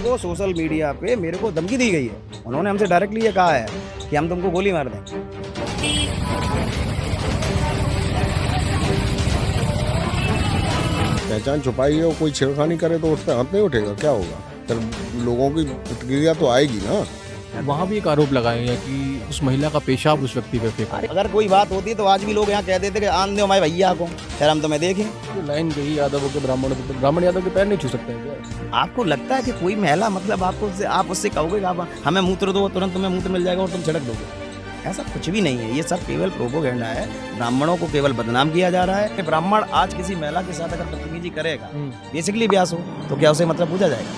को social media पे मेरे को धमकी दी गई है। उन्होंने हमसे डायरेक्टली ये कहा है कि हम तुमको गोली मार देंगे। पहचान छुपाई है और कोई छेड़खानी करे तो उस पर हाथ नहीं उठेगा, क्या होगा? फिर लोगों की प्रतिक्रिया तो आएगी ना। वहाँ भी एक आरोप लगाए हैं कि उस महिला का पेशाब उस व्यक्ति पे फेंका। अगर कोई बात होती है तो आज भी लोग यहाँ कह देते कि आन दो हमारे भैया को, फिर हम तुम्हें देखें। जो लाइन गई यादवों के ब्राह्मणों के, तो ब्राह्मण यादव के पैर नहीं छू सकते हैं क्या? आपको लगता है कि कोई महिला मतलब आप उससे कहोगे कि आप हमें मूत्र दो, तुरंत तुम्हें मूत्र मिल जाएगा और तुम छिड़क दोगे? ऐसा कुछ भी नहीं है। ये सब केवल प्रोपोगेंडा है। ब्राह्मणों को केवल बदनाम किया जा रहा है। ब्राह्मण आज किसी महिला के साथ अगर बदतमीजी करेगा, बेसिकली ब्यास हो, तो क्या उसे मतलब पूछा जाएगा?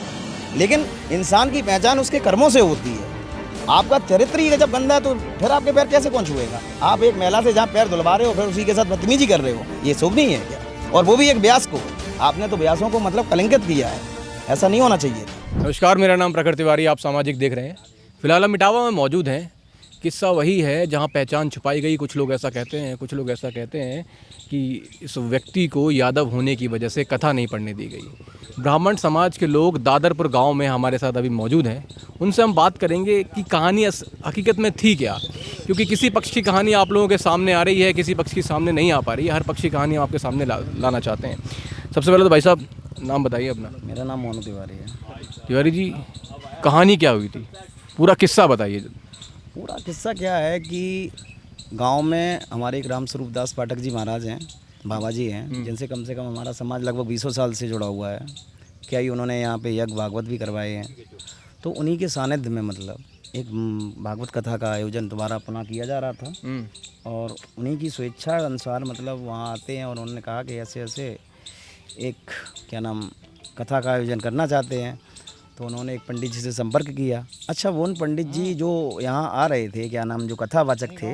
लेकिन इंसान की पहचान उसके कर्मों से होती है। आपका चरित्र ही जब गंदा है तो फिर आपके पैर कैसे कौन छुएगा? आप एक महिला से जहाँ पैर धुलवा रहे हो फिर उसी के साथ बदतमीजी कर रहे हो, ये शुभ नहीं है क्या? और वो भी एक ब्यास को। आपने तो ब्यासों को मतलब कलंकित किया है। ऐसा नहीं होना चाहिए। नमस्कार, मेरा नाम प्रखर तिवारी, आप सामाजिक देख रहे हैं। फिलहाल हम इटावा में मौजूद हैं। किस्सा वही है जहां पहचान छुपाई गई। कुछ लोग ऐसा कहते हैं, कुछ लोग ऐसा कहते हैं कि इस व्यक्ति को यादव होने की वजह से कथा नहीं पढ़ने दी गई। ब्राह्मण समाज के लोग दादरपुर गांव में हमारे साथ अभी मौजूद हैं। उनसे हम बात करेंगे कि कहानी हकीकत में थी क्या, क्योंकि किसी पक्ष की कहानी आप लोगों के सामने आ रही है, किसी पक्ष की सामने नहीं आ पा रही है। हर पक्ष की कहानी हम आपके सामने लाना चाहते हैं। सबसे पहले तो भाई साहब नाम बताइए अपना। मेरा नाम मोनू तिवारी है। तिवारी जी, कहानी क्या हुई थी? पूरा किस्सा बताइए। पूरा किस्सा क्या है कि गांव में हमारे एक रामस्वरूप दास पाठक जी महाराज हैं, बाबा जी हैं, जिनसे कम से कम हमारा समाज लगभग 20 साल से जुड़ा हुआ है। क्या ही उन्होंने यहाँ पे यज्ञ भागवत भी करवाए हैं। तो उन्हीं के सानिध्य में मतलब एक भागवत कथा का आयोजन दोबारा पुनः किया जा रहा था। और उन्हीं की स्वेच्छा अनुसार मतलब वहाँ आते हैं और उन्होंने कहा कि ऐसे ऐसे एक कथा का आयोजन करना चाहते हैं। तो उन्होंने एक पंडित जी से संपर्क किया। अच्छा, वो उन पंडित जी जो यहाँ आ रहे थे, जो कथावाचक थे,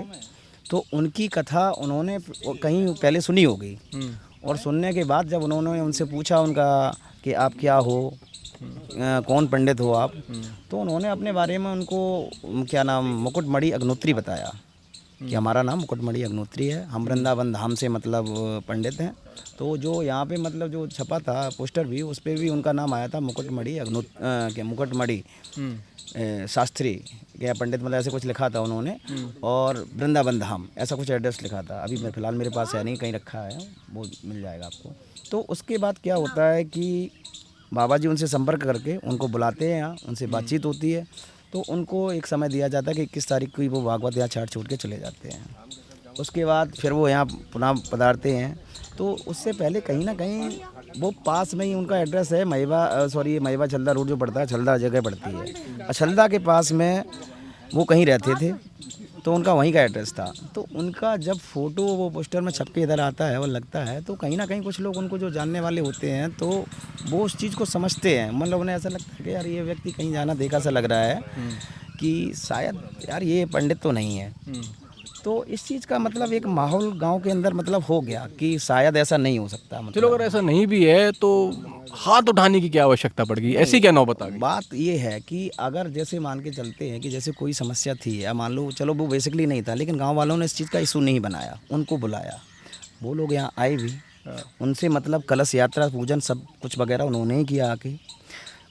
तो उनकी कथा उन्होंने कहीं पहले सुनी हो गई। और सुनने के बाद जब उन्होंने उनसे पूछा उनका कि आप क्या हो, कौन पंडित हो आप, तो उन्होंने अपने बारे में उनको मुकुटमणि अग्निहोत्री बताया कि हमारा नाम मुकुटमणि अग्निहोत्री है, हम वृंदावन धाम से मतलब पंडित हैं। तो जो यहाँ पे मतलब जो छपा था पोस्टर भी, उस पर भी उनका नाम आया था मुकुटमणि शास्त्री क्या पंडित, मतलब ऐसे कुछ लिखा था उन्होंने। और वृंदावन धाम ऐसा कुछ एड्रेस लिखा था। अभी मैं फ़िलहाल मेरे पास है नहीं, कहीं रखा है, वो मिल जाएगा आपको। तो उसके बाद क्या होता है कि बाबा जी उनसे संपर्क करके उनको बुलाते हैं, यहाँ उनसे बातचीत होती है। तो उनको एक समय दिया जाता है कि 21 तारीख को ही वो भागवत यहाँ छाट छूट के चले जाते हैं। उसके बाद फिर वो यहाँ पुनः पधारते हैं। तो उससे पहले कहीं ना कहीं वो पास में ही उनका एड्रेस है, महीवा छलदा रोड जो पड़ता है, छलदा जगह पड़ती है, छलदा के पास में वो कहीं रहते थे। तो उनका वहीं का एड्रेस था। तो उनका जब फ़ोटो वो पोस्टर में छप के इधर आता है और लगता है, तो कहीं ना कहीं कुछ लोग उनको जो जानने वाले होते हैं तो वो उस चीज़ को समझते हैं। मतलब उन्हें ऐसा लगता है कि यार ये व्यक्ति कहीं जाना देखा सा लग रहा है कि शायद यार ये पंडित तो नहीं है। तो इस चीज़ का मतलब एक माहौल गांव के अंदर मतलब हो गया कि शायद ऐसा नहीं हो सकता। मतलब चलो, अगर ऐसा नहीं भी है तो हाथ उठाने की क्या आवश्यकता पड़ गई? ऐसी क्या नौबत आ गई? बात ये है कि अगर जैसे मान के चलते हैं कि जैसे कोई समस्या थी, या मान लो चलो वो बेसिकली नहीं था, लेकिन गांव वालों ने इस चीज़ का इशू नहीं बनाया, उनको बुलाया, वो लोग यहाँ आए भी, उनसे मतलब कलश यात्रा पूजन सब कुछ वगैरह उन्होंने ही किया आके।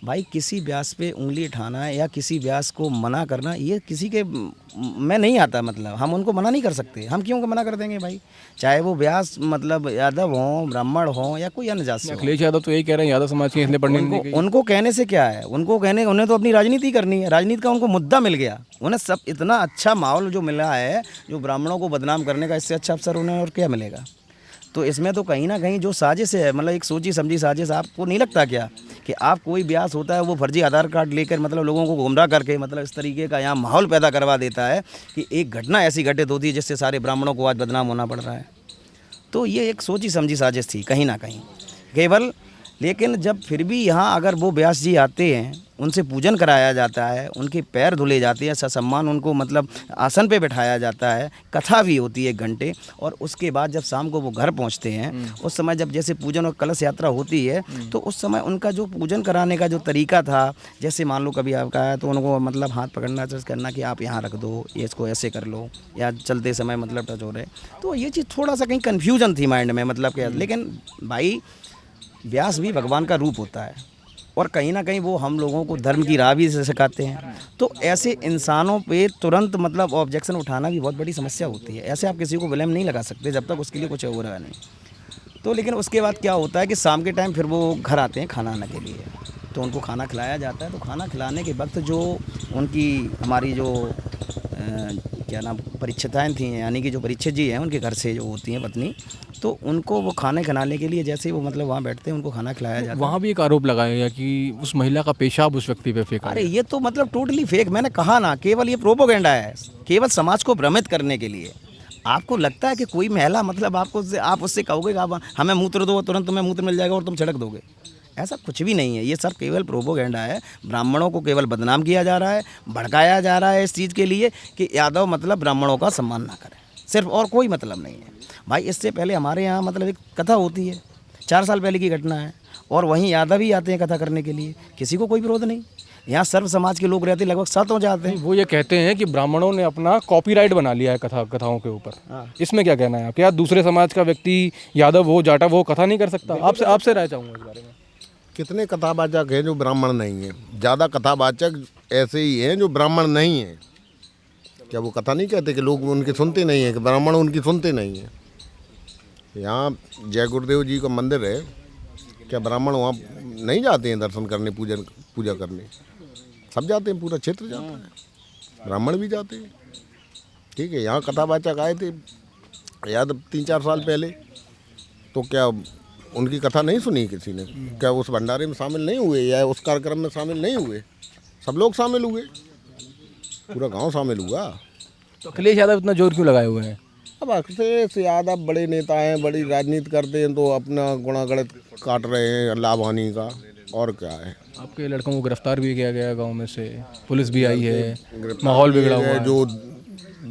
भाई किसी व्यास पे उंगली उठाना या किसी व्यास को मना करना, ये किसी के में नहीं आता। मतलब हम उनको मना नहीं कर सकते। हम क्यों मना कर देंगे भाई? चाहे वो व्यास मतलब यादव हो, ब्राह्मण हो, या कोई अन्य जात से हो। अखिलेश यादव तो यही कह रहे हैं यादव समाज के, इसलिए पढ़ने नहीं गई। उनको कहने से क्या है? उन्हें तो अपनी राजनीति करनी है। राजनीति का उनको मुद्दा मिल गया। उन्हें सब इतना अच्छा माहौल जो मिला है, जो ब्राह्मणों को बदनाम करने का, इससे अच्छा अवसर उन्हें और क्या मिलेगा? तो इसमें तो कहीं ना कहीं जो साजिश है, मतलब एक सोची समझी साजिश। आपको नहीं लगता क्या कि आप कोई व्यास होता है वो फर्जी आधार कार्ड लेकर मतलब लोगों को गुमराह करके मतलब इस तरीके का यहाँ माहौल पैदा करवा देता है कि एक घटना ऐसी घटित होती है जिससे सारे ब्राह्मणों को आज बदनाम होना पड़ रहा है। तो ये एक सोची समझी साजिश थी कहीं ना कहीं केवल। लेकिन जब फिर भी यहाँ अगर वो व्यास जी आते हैं, उनसे पूजन कराया जाता है, उनके पैर धुले जाते हैं, ससम्मान उनको मतलब आसन पे बैठाया जाता है, कथा भी होती है 1 घंटे। और उसके बाद जब शाम को वो घर पहुँचते हैं, उस समय जब जैसे पूजन और कलश यात्रा होती है, तो उस समय उनका जो पूजन कराने का जो तरीका था, जैसे मान लो कभी आपका है तो उनको मतलब हाथ पकड़ना करना कि आप यहाँ रख दो, ये इसको ऐसे कर लो, या चलते समय मतलब टच हो रहे। तो ये चीज़ थोड़ा सा कहीं कन्फ्यूजन थी माइंड में, मतलब क्या। लेकिन भाई व्यास भी भगवान का रूप होता है। और कहीं ना कहीं वो हम लोगों को धर्म की राह भी सिखाते हैं। तो ऐसे इंसानों पे तुरंत मतलब ऑब्जेक्शन उठाना भी बहुत बड़ी समस्या होती है। ऐसे आप किसी को ब्लेम नहीं लगा सकते जब तक उसके लिए कुछ हो रहा नहीं। तो लेकिन उसके बाद क्या होता है कि शाम के टाइम फिर वो घर आते हैं खाना आने के लिए, तो उनको खाना खिलाया जाता है। तो खाना खिलाने के वक्त जो उनकी हमारी जो क्या नाम परीक्षिताएँ थी, यानी कि जो परीक्षित जी हैं उनके घर से जो होती हैं पत्नी, तो उनको वो खाने खिलाने के लिए जैसे ही वो मतलब वहाँ बैठते हैं उनको खाना खिलाया जाता है। वहाँ भी एक आरोप लगाया गया कि उस महिला का पेशाब उस व्यक्ति पे फेंका अरे ये तो मतलब टोटली फेक, मैंने कहा ना, केवल ये प्रोपोगेंडा है, केवल समाज को भ्रमित करने के लिए। आपको लगता है कि कोई महिला मतलब आप उससे कहोगे कि आप हमें मूत्र दो, तुरंत तुम्हें मूत्र मिल जाएगा और तुम छिड़क दोगे? ऐसा कुछ भी नहीं है। ये सब केवल प्रोपोगेंडा है। ब्राह्मणों को केवल बदनाम किया जा रहा है, भड़काया जा रहा है इस चीज़ के लिए कि यादव मतलब ब्राह्मणों का सम्मान ना करें, सिर्फ, और कोई मतलब नहीं है भाई। इससे पहले हमारे यहाँ मतलब एक कथा होती है, 4 साल पहले की घटना है, और वहीं यादव ही आते हैं कथा करने के लिए, किसी को कोई विरोध नहीं। यहाँ सर्व समाज के लोग रहते, लगभग 7 हो जाते हैं। वो ये कहते हैं कि ब्राह्मणों ने अपना कॉपीराइट बना लिया है कथाओं के ऊपर। इसमें क्या कहना है आप? क्या दूसरे समाज का व्यक्ति यादव हो, जाटा वो कथा नहीं कर सकता? आपसे राय चाहूँगा इस बारे में। कितने कथावाचक हैं जो ब्राह्मण नहीं हैं? ज़्यादा कथावाचक ऐसे ही हैं जो ब्राह्मण नहीं हैं। क्या वो कथा नहीं कहते कि लोग उनकी सुनते नहीं हैं, कि ब्राह्मण उनकी सुनते नहीं हैं? यहाँ जय गुरुदेव जी का मंदिर है, क्या ब्राह्मण वहाँ नहीं जाते हैं दर्शन करने, पूजा करने? सब जाते हैं, पूरा क्षेत्र जाता है, ब्राह्मण भी जाते हैं। ठीक है, यहाँ कथावाचक आए थे याद 3-4 साल पहले, तो क्या उनकी कथा नहीं सुनी किसी ने? क्या उस भंडारे में शामिल नहीं हुए या उस कार्यक्रम में शामिल नहीं हुए? सब लोग शामिल हुए, पूरा गांव शामिल हुआ। तो अखिलेश यादव इतना जोर क्यों लगाए हुए हैं? अब अखिलेश यादव बड़े नेता हैं, बड़ी राजनीति करते हैं, तो अपना गुणागणित काट रहे हैं लाभ हानि का, और क्या है। आपके लड़कों को गिरफ्तार भी किया गया गांव में से, पुलिस भी आई है, माहौल बिगड़ा हुआ है। जो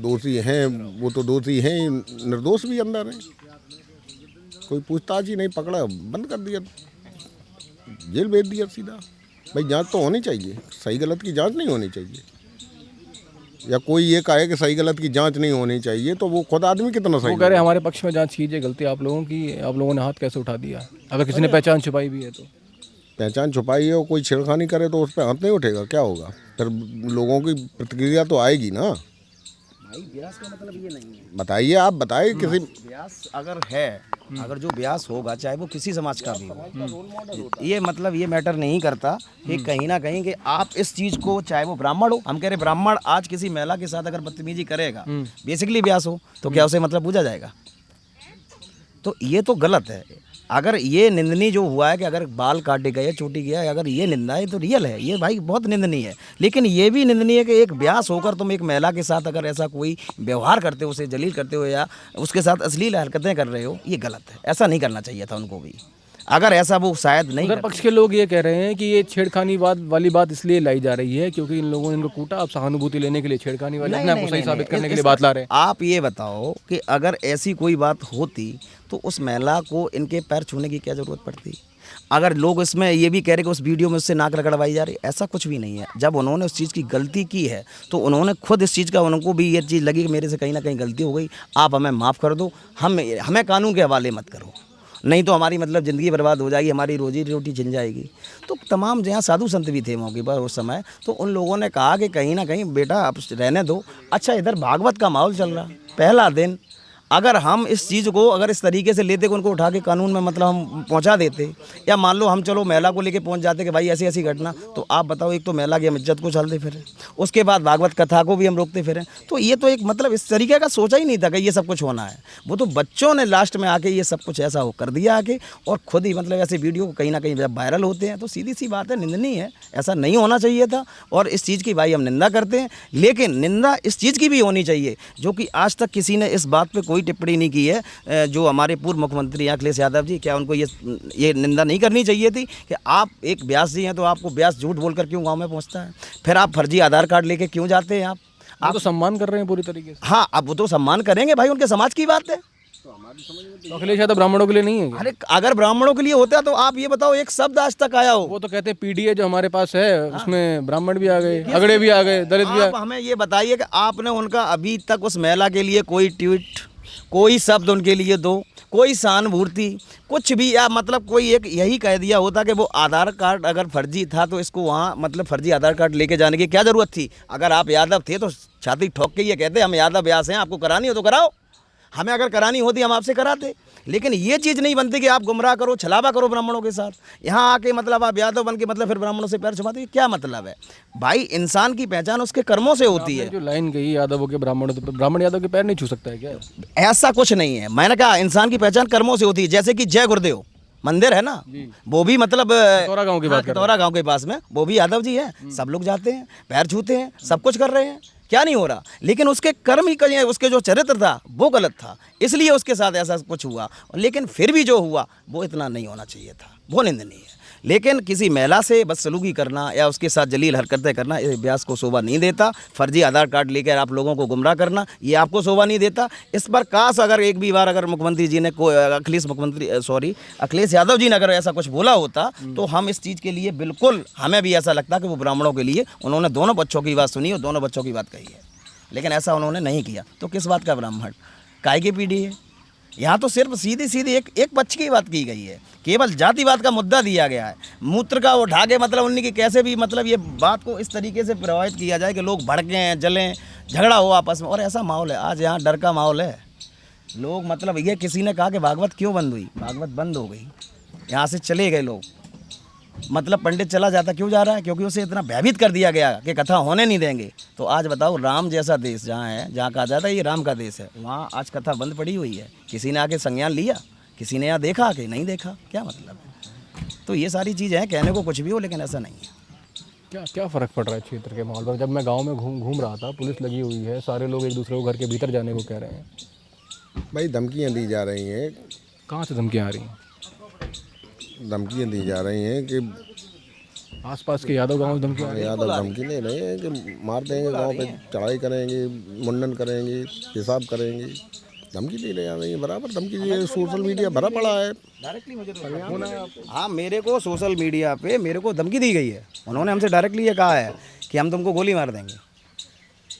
दोषी हैं वो तो दोषी हैं, निर्दोष भी अंदर हैं, कोई पूछताछ ही नहीं, पकड़ा, बंद कर दिया, जेल भेज दिया सीधा। भाई जांच तो होनी चाहिए, सही गलत की जांच नहीं होनी चाहिए। या कोई ये कहे कि सही गलत की जांच नहीं होनी चाहिए, तो वो खुद आदमी कितना सही? वो कह रहे हमारे पक्ष में जांच कीजिए, गलती आप लोगों की, आप लोगों ने हाथ कैसे उठा दिया? अगर किसी ने पहचान छुपाई भी है तो? पहचान छुपाई है और कोई छेड़खानी करे तो उस पर हाथ नहीं उठेगा, क्या होगा? फिर लोगों की प्रतिक्रिया तो आएगी ना। भाई ब्यास का मतलब ये नहीं है। बताइए, आप बताइए किसी ब्यास अगर है, अगर जो ब्यास होगा चाहे वो किसी समाज का भी हो, ये मतलब ये मैटर नहीं करता कि कहीं ना कहीं कि आप इस चीज़ को, चाहे वो ब्राह्मण हो, हम कह रहे ब्राह्मण आज किसी महिला के साथ अगर बदतमीजी करेगा, बेसिकली ब्यास हो, तो क्या उसे मतलब पूछा जाएगा? तो ये तो गलत है। अगर ये निंदनीय जो हुआ है कि अगर बाल काटे गए, चोटी गया, अगर ये निंदा है तो रियल है, ये भाई बहुत निंदनीय है। लेकिन ये भी निंदनीय है कि एक ब्यास होकर तुम एक महिला के साथ अगर ऐसा कोई व्यवहार करते हो, उसे जलील करते हो या उसके साथ अश्लील हरकतें कर रहे हो, ये गलत है। ऐसा नहीं करना चाहिए था उनको भी, अगर ऐसा वो शायद नहीं। उधर पक्ष के लोग ये कह रहे हैं कि ये छेड़खानी वाली बात इसलिए लाई जा रही है क्योंकि इन लोगों ने इनको कूटा, अब सहानुभूति लेने के लिए छेड़खानी वाली अपने आप को सही साबित करने के लिए बात ला रहे हैं। आप ये बताओ कि अगर ऐसी कोई बात होती तो उस महिला को इनके पैर छूने की क्या ज़रूरत पड़ती? अगर लोग इसमें ये भी कह रहे कि उस वीडियो में उससे नाक रगड़वाई जा रही, ऐसा कुछ भी नहीं है। जब उन्होंने उस चीज़ की गलती की है तो उन्होंने खुद इस चीज़ का, उनको भी ये चीज़ लगी कि मेरे से कहीं ना कहीं गलती हो गई, आप हमें माफ़ कर दो, हमें कानून के हवाले मत करो, नहीं तो हमारी मतलब ज़िंदगी बर्बाद हो जाएगी, हमारी रोजी रोटी छिन जाएगी। तो तमाम जहाँ साधु संत भी थे मौके पर उस समय, तो उन लोगों ने कहा कि कहीं ना कहीं बेटा अब रहने दो। अच्छा, इधर भागवत का माहौल चल रहा, पहला दिन अगर हम इस चीज़ को अगर इस तरीके से लेते कि उनको उठा के कानून में मतलब हम पहुंचा देते, या मान लो हम चलो महिला को लेके पहुंच जाते कि भाई ऐसी ऐसी घटना, तो आप बताओ, एक तो महिला की हम इज्जत को चलते फिरें, उसके बाद भागवत कथा को भी हम रोकते फिरें, तो ये तो एक मतलब इस तरीके का सोचा ही नहीं था कि ये सब कुछ होना है। वो तो बच्चों ने लास्ट में आके ये सब कुछ ऐसा हो कर दिया आके, और खुद ही मतलब ऐसे वीडियो कहीं ना कहीं जब वायरल होते हैं तो सीधी सी बात है, निंदनीय है, ऐसा नहीं होना चाहिए था। और इस चीज़ की भाई हम निंदा करते हैं, लेकिन निंदा इस चीज़ की भी होनी चाहिए जो कि आज तक किसी ने इस बात पर कोई टिप्पणी नहीं की है। जो हमारे पूर्व मुख्यमंत्री अखिलेश यादव जी, क्या उनको ये निंदा नहीं करनी चाहिए थी कि आप एक ब्यास जी हैं तो आपको ब्यास झूठ बोलकर क्यों गांव में पहुंचता है? फिर आप फर्जी आधार कार्ड लेके क्यों जाते हैं? आप तो सम्मान कर रहे हैं पूरी तरीके से। हाँ, अब वो तो सम्मान करेंगे भाई, उनके समाज की बात है। तो अखिलेश यादव ब्राह्मणों के लिए नहीं है क्या? अरे अगर ब्राह्मणों के लिए होता तो आप ये बताओ एक शब्द आज तक आया हो? वो तो कहते हैं पीडीए जो हमारे पास है उसमें ब्राह्मण भी आ गए, अगड़े भी आ गए, दलित भी आ आप हमें ये बताइए कि आपने उनका अभी तक उस महिला के लिए कोई ट्वीट, कोई शब्द उनके लिए दो, कोई सहानुभूति कुछ भी, या मतलब कोई एक यही कह दिया होता कि वो आधार कार्ड अगर फर्जी था तो इसको वहाँ मतलब फर्जी आधार कार्ड लेके जाने की क्या ज़रूरत थी। अगर आप यादव थे तो छाती ठोक के ये कहते हम यादव व्यास हैं, आपको करानी हो तो कराओ, हमें अगर करानी होती हम आपसे कराते। लेकिन ये चीज़ नहीं बनती कि आप गुमराह करो, छलावा करो ब्राह्मणों के साथ। यहाँ आके मतलब आप यादव बन के मतलब फिर ब्राह्मणों से पैर छुपाते, क्या मतलब है भाई। इंसान की पहचान उसके कर्मों से होती है। जो लाइन गई यादवों के ब्राह्मणों, तो ब्राह्मण यादव के पैर नहीं छू सकता है क्या? ऐसा कुछ नहीं है, मैंने कहा इंसान की पहचान कर्मों से होती है। जैसे कि जय गुरुदेव मंदिर है ना, वो भी मतलब तोरा गांव की बात कर रहे हैं। तोरा गांव के पास में, वो भी यादव जी है। सब लोग जाते हैं, पैर छूते हैं, सब कुछ कर रहे हैं, क्या नहीं हो रहा। लेकिन उसके कर्म ही कहीं, उसके जो चरित्र था वो गलत था, इसलिए उसके साथ ऐसा कुछ हुआ। लेकिन फिर भी जो हुआ वो इतना नहीं होना चाहिए था, वो निंदनीय है। लेकिन किसी महिला से बदसलूकी करना या उसके साथ जलील हरकतें करना, ये व्यास को शोभा नहीं देता। फर्जी आधार कार्ड लेकर आप लोगों को गुमराह करना, ये आपको शोभा नहीं देता। इस पर काश अगर एक भी बार अगर मुख्यमंत्री जी ने अखिलेश यादव जी ने अगर ऐसा कुछ बोला होता तो हम इस चीज़ के लिए बिल्कुल, हमें भी ऐसा लगता कि वो ब्राह्मणों के लिए उन्होंने दोनों पक्षों की बात सुनी और दोनों पक्षों की बात कही है। लेकिन ऐसा उन्होंने नहीं किया, तो किस बात का ब्राह्मण, काय की पीढ़ी है। यहाँ तो सिर्फ सीधी सीधी एक पक्ष की बात की गई है, केवल जातिवाद का मुद्दा दिया गया है। मूत्र का उठा के मतलब उन्हीं की कैसे भी मतलब ये बात को इस तरीके से प्रभावित किया जाए कि लोग भड़कें, जलें, झगड़ा हो आपस में। और ऐसा माहौल है आज, यहाँ डर का माहौल है। लोग मतलब ये किसी ने कहा कि भागवत क्यों बंद हुई, भागवत बंद हो गई, यहाँ से चले गए लोग। मतलब पंडित चला जाता, क्यों जा रहा है? क्योंकि उसे इतना भयभीत कर दिया गया कि कथा होने नहीं देंगे। तो आज बताओ, राम जैसा देश जहाँ है, जहाँ कहा जाता है ये राम का देश है, वहाँ आज कथा बंद पड़ी हुई है। किसी ने आके संज्ञान लिया? किसी ने यहाँ देखा कि नहीं देखा? क्या मतलब है? तो ये सारी चीज़ें हैं, कहने को कुछ भी हो लेकिन ऐसा नहीं है। क्या क्या फ़र्क पड़ रहा है क्षेत्र के माहौल पर? जब मैं गांव में घूम रहा था, पुलिस लगी हुई है, सारे लोग एक दूसरे को घर के भीतर जाने को कह रहे हैं। भाई धमकियाँ दी जा रही हैं। कहाँ से धमकियाँ आ रही हैं? धमकियाँ दी जा रही हैं कि आसपास के यादव गाँव में धमकियाँ आ रही हैं। यादव धमकी ले रहे हैं कि मार देंगे, गांव पे चढ़ाई करेंगे, मुंडन करेंगे, पेशाब करेंगे, धमकी दी जा रही है। बराबर धमकी दी है, सोशल मीडिया भरा पड़ा है। डायरेक्टली मुझे तो हाँ, मेरे को सोशल मीडिया पे मेरे को धमकी दी गई है। उन्होंने हमसे डायरेक्टली ये कहा है कि हम तुमको गोली मार देंगे।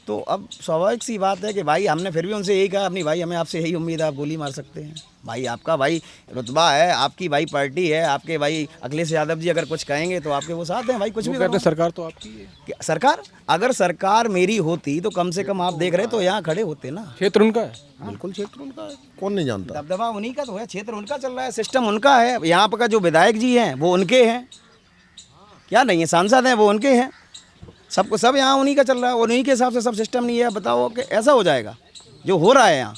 तो अब स्वाभाविक सी बात है कि भाई हमने फिर भी उनसे यही कहा, अपनी भाई हमें आपसे यही उम्मीद है, आप गोली मार सकते हैं भाई, आपका भाई रुतबा है, आपकी भाई पार्टी है, आपके भाई अखिलेश यादव जी अगर कुछ कहेंगे तो आपके वो साथ हैं भाई, कुछ भी कहते हैं सरकार तो आपकी है। सरकार, अगर सरकार मेरी होती तो कम से कम आप देख रहे तो यहाँ खड़े होते ना। क्षेत्र उनका है, बिल्कुल क्षेत्र उनका है, कौन नहीं जानता। दबदबा उन्हीं का तो है, क्षेत्र उनका चल रहा है, सिस्टम उनका है। यहाँ पर का जो विधायक जी हैं वो उनके हैं, क्या नहीं है, सांसद हैं वो उनके हैं, सबको सब यहाँ उन्हीं का चल रहा है, और उन्हीं के हिसाब से सब सिस्टम नहीं है। बताओ कि ऐसा हो जाएगा जो हो रहा है यहाँ?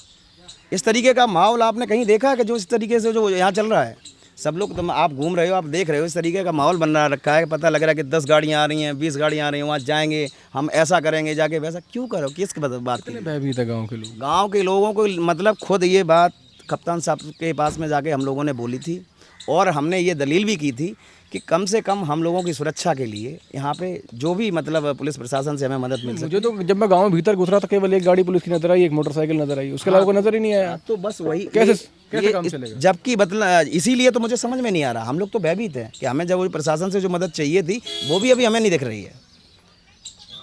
इस तरीके का माहौल आपने कहीं देखा कि जो इस तरीके से जो यहाँ चल रहा है? सब लोग, तुम आप घूम रहे हो, आप देख रहे हो, इस तरीके का माहौल बन रखा है। पता लग रहा है कि 10 गाड़ियाँ आ रही हैं, 20 गाड़ियाँ आ रही हैं, वहाँ जाएंगे, हम ऐसा करेंगे, जाके वैसा। क्यों करो? किस बात की? भयभीत है गाँव के लोग। गाँव के लोगों को मतलब खुद ये बात कप्तान साहब के पास में जाके हम लोगों ने बोली थी, और हमने ये दलील भी की थी कि कम से कम हम लोगों की सुरक्षा के लिए यहाँ पे जो भी मतलब पुलिस प्रशासन से हमें मदद मिल सके। मुझे तो जब मैं गांव में भीतर घुस रहा था केवल एक गाड़ी पुलिस की नजर आई, एक मोटरसाइकिल नजर आई, उसके अलावा कोई नजर ही नहीं आया। तो बस वही कैसे काम चलेगा? जबकि मतलब इसीलिए तो मुझे समझ में नहीं आ रहा, हम लोग तो भयभीत हैं कि हमें जब वही प्रशासन से जो मदद चाहिए थी वो भी अभी हमें नहीं दिख रही है।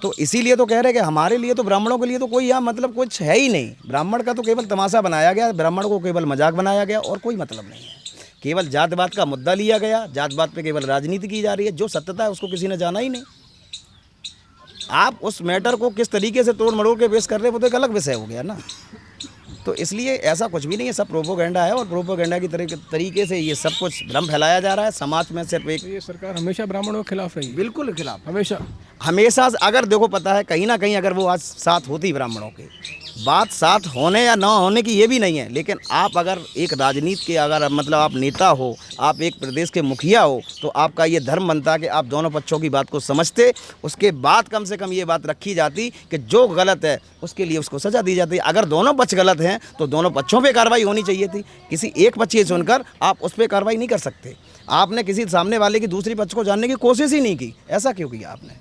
तो इसीलिए तो कह रहे हैं कि हमारे लिए तो, ब्राह्मणों के लिए तो कोई यहाँ मतलब कुछ है ही नहीं। ब्राह्मण का तो केवल तमाशा बनाया गया, ब्राह्मण को केवल मजाक बनाया गया, और कोई मतलब नहीं है। केवल जातवाद का मुद्दा लिया गया, जातवाद पे केवल राजनीति की जा रही है। जो सत्यता है उसको किसी ने जाना ही नहीं। आप उस मैटर को किस तरीके से तोड़ मरोड़ के पेश कर रहे हो, वो तो एक अलग विषय हो गया ना। तो इसलिए ऐसा कुछ भी नहीं है, सब प्रोपोगेंडा है, और प्रोपोगेंडा की तरीके से ये सब कुछ भ्रम फैलाया जा रहा है समाज में। सिर्फ एक, ये सरकार हमेशा ब्राह्मणों के खिलाफ रही है। बिल्कुल खिलाफ, हमेशा। अगर देखो पता है कहीं ना कहीं अगर वो आज साथ होती ब्राह्मणों के, बात साथ होने या ना होने की ये भी नहीं है, लेकिन आप अगर एक राजनीति के अगर मतलब आप नेता हो, आप एक प्रदेश के मुखिया हो, तो आपका ये धर्म बनता कि आप दोनों पक्षों की बात को समझते, उसके बाद कम से कम ये बात रखी जाती कि जो गलत है उसके लिए उसको सजा दी जाती। अगर दोनों पक्ष गलत हैं तो दोनों पक्षों पे कार्रवाई होनी चाहिए थी। किसी एक पक्ष की सुनकर आप उस पर कार्रवाई नहीं कर सकते। आपने किसी सामने वाले की दूसरी पक्ष को जानने की कोशिश ही नहीं की, ऐसा क्यों किया आपने?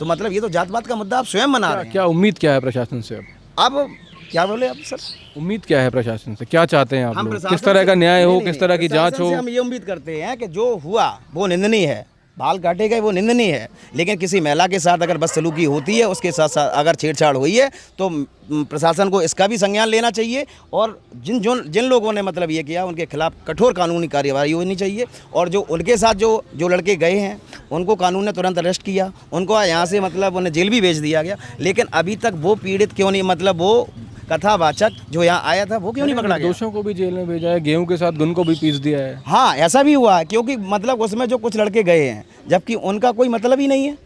तो मतलब ये तो जातवाद का मुद्दा आप स्वयं बना रहे हैं। क्या उम्मीद क्या है प्रशासन से? अब क्या बोले अब सर, उम्मीद क्या है प्रशासन से? क्या चाहते हैं आप हम लोग? प्रशासन किस तरह का न्याय हो, नहीं, किस तरह की जांच हो? हम ये उम्मीद करते हैं कि जो हुआ वो निंदनीय है, बाल काटे गए वो निंदनीय है, लेकिन किसी महिला के साथ अगर बदसलूकी होती है, उसके साथ साथ अगर छेड़छाड़ हुई है, तो प्रशासन को इसका भी संज्ञान लेना चाहिए और जिन लोगों ने मतलब ये किया उनके खिलाफ कठोर कानूनी कार्यवाही होनी चाहिए। और जो उनके साथ जो लड़के गए हैं उनको कानून ने तुरंत अरेस्ट किया, उनको यहाँ से मतलब उन्हें जेल भी भेज दिया गया, लेकिन अभी तक वो पीड़ित क्यों नहीं, मतलब वो कथावाचक जो यहाँ आया था वो क्यों नहीं पकड़ा गया? दोषियों को भी जेल में भेजा है, गेहूं के साथ गुन को भी पीस दिया है। हाँ, ऐसा भी हुआ है, क्योंकि मतलब उसमें जो कुछ लड़के गए हैं जबकि उनका कोई मतलब ही नहीं है,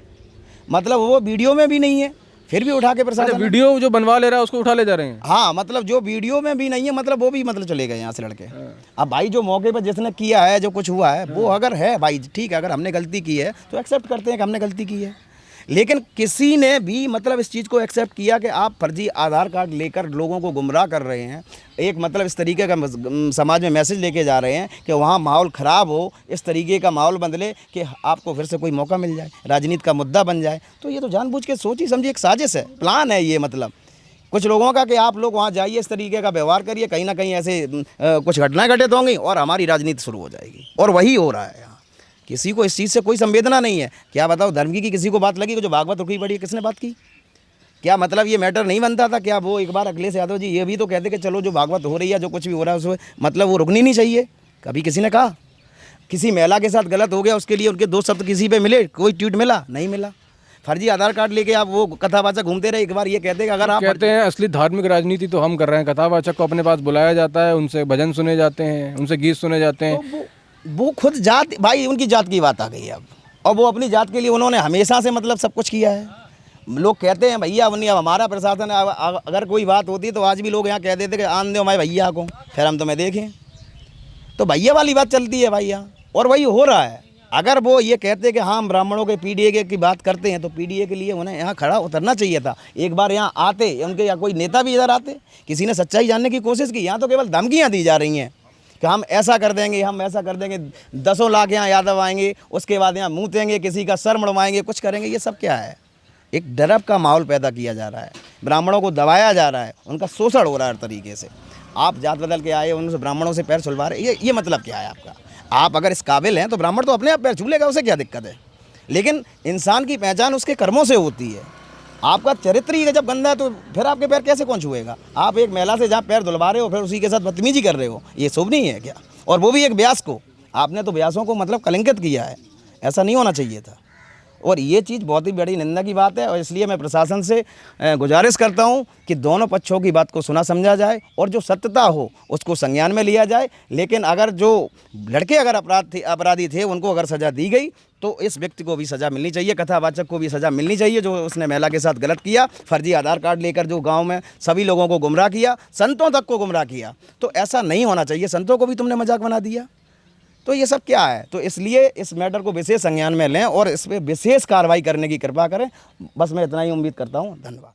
मतलब वो वीडियो में भी नहीं है, फिर भी उठा के प्रशासन वीडियो जो बनवा ले रहा है उसको उठा ले जा रहे हैं। हाँ, मतलब जो वीडियो में भी नहीं है, मतलब वो भी मतलब चले गए यहाँ से लड़के। अब भाई जो मौके पर जिसने किया है, जो कुछ हुआ है, वो अगर है भाई ठीक है, अगर हमने गलती की है तो एक्सेप्ट करते हैं कि हमने गलती की है, लेकिन किसी ने भी मतलब इस चीज़ को एक्सेप्ट किया कि आप फर्जी आधार कार्ड लेकर लोगों को गुमराह कर रहे हैं, एक मतलब इस तरीके का समाज में मैसेज लेके जा रहे हैं कि वहाँ माहौल ख़राब हो, इस तरीके का माहौल बदले कि आपको फिर से कोई मौका मिल जाए, राजनीति का मुद्दा बन जाए, तो ये तो जानबूझ के सोची समझी एक साजिश है, प्लान है ये, मतलब कुछ लोगों का कि आप लोग वहाँ जाइए, इस तरीके का व्यवहार करिए, कहीं ना कहीं ऐसे कुछ घटनाएं घटित होंगी और हमारी राजनीति शुरू हो जाएगी, और वही हो रहा है यहाँ। किसी को इस चीज़ से कोई संवेदना नहीं है। क्या बताओ, धर्म की किसी को बात लगी कि जो भागवत रुकी पड़ी है, किसने बात की? क्या मतलब ये मैटर नहीं बनता था? क्या वो एक बार अखिलेश यादव जी ये भी तो कहते कि चलो जो भागवत हो रही है, जो कुछ भी हो रहा है उसमें मतलब वो रुकनी नहीं चाहिए? कभी किसी ने कहा? किसी महिला के साथ गलत हो गया, उसके लिए उनके 2 शब्द किसी पे मिले, कोई ट्वीट मिला? नहीं मिला। फर्जी आधार कार्ड लेके आप वो कथावाचक घूमते रहे, एक बार ये कहते कि अगर आप कहते हैं असली धार्मिक राजनीति तो हम कर रहे हैं, कथावाचक को अपने पास बुलाया जाता है, उनसे भजन सुने जाते हैं, उनसे गीत सुने जाते हैं। तो वो खुद जात, भाई उनकी जात की बात आ गई अब, और वो अपनी जात के लिए उन्होंने हमेशा से मतलब सब कुछ किया है। लोग कहते हैं भैया अब हमारा प्रशासन है, अगर कोई बात होती है तो आज भी लोग यहाँ कह देते कि आन दो हमारे भैया को, फिर हम तुम्हें देखें, तो भैया वाली बात चलती है भाई यहाँ, और वही हो रहा है। अगर वो ये कहते हैं कि हाँ हम ब्राह्मणों के पीडीए की बात करते हैं, तो पीडीए के लिए उन्हें यहाँ खड़ा उतरना चाहिए था। एक बार यहाँ आते, उनके या कोई नेता भी इधर आते, किसी ने सच्चाई जानने की कोशिश की। यहाँ तो केवल धमकियाँ दी जा रही हैं कि हम ऐसा कर देंगे, हम ऐसा कर देंगे, 10 लाख यहाँ यादव आएंगे, उसके बाद यहाँ मूतेंगे, किसी का सर मुड़वाएंगे, कुछ करेंगे। ये सब क्या है? एक डर का माहौल पैदा किया जा रहा है, ब्राह्मणों को दबाया जा रहा है, उनका शोषण हो रहा है हर तरीके से। आप जात बदल के आए, उनसे ब्राह्मणों से पैर सुलवा रहे, ये मतलब क्या है आपका? आप अगर इस काबिल हैं तो ब्राह्मण तो अपने आप पैर छू लेगा, उसे क्या दिक्कत है? लेकिन इंसान की पहचान उसके कर्मों से होती है। आपका चरित्र ही जब गंदा है तो फिर आपके पैर कैसे कौन छुएगा? आप एक महिला से जहाँ पैर धुलवा रहे हो, फिर उसी के साथ बदतमीजी कर रहे हो, ये शुभ नहीं है क्या? और वो भी एक व्यास को, आपने तो व्यासों को मतलब कलंकित किया है, ऐसा नहीं होना चाहिए था। और ये चीज़ बहुत ही बड़ी निंदा की बात है, और इसलिए मैं प्रशासन से गुजारिश करता हूँ कि दोनों पक्षों की बात को सुना समझा जाए और जो सत्यता हो उसको संज्ञान में लिया जाए। लेकिन अगर जो लड़के अगर अपराधी थे उनको अगर सज़ा दी गई तो इस व्यक्ति को भी सज़ा मिलनी चाहिए, कथावाचक को भी सज़ा मिलनी चाहिए जो उसने महिला के साथ गलत किया, फर्जी आधार कार्ड लेकर जो गाँव में सभी लोगों को गुमराह किया, संतों तक को गुमराह किया। तो ऐसा नहीं होना चाहिए, संतों को भी तुमने मजाक बना दिया, तो ये सब क्या है? तो इसलिए इस मैटर को विशेष संज्ञान में लें और इस पर विशेष कार्रवाई करने की कृपा करें। बस मैं इतना ही उम्मीद करता हूँ। धन्यवाद।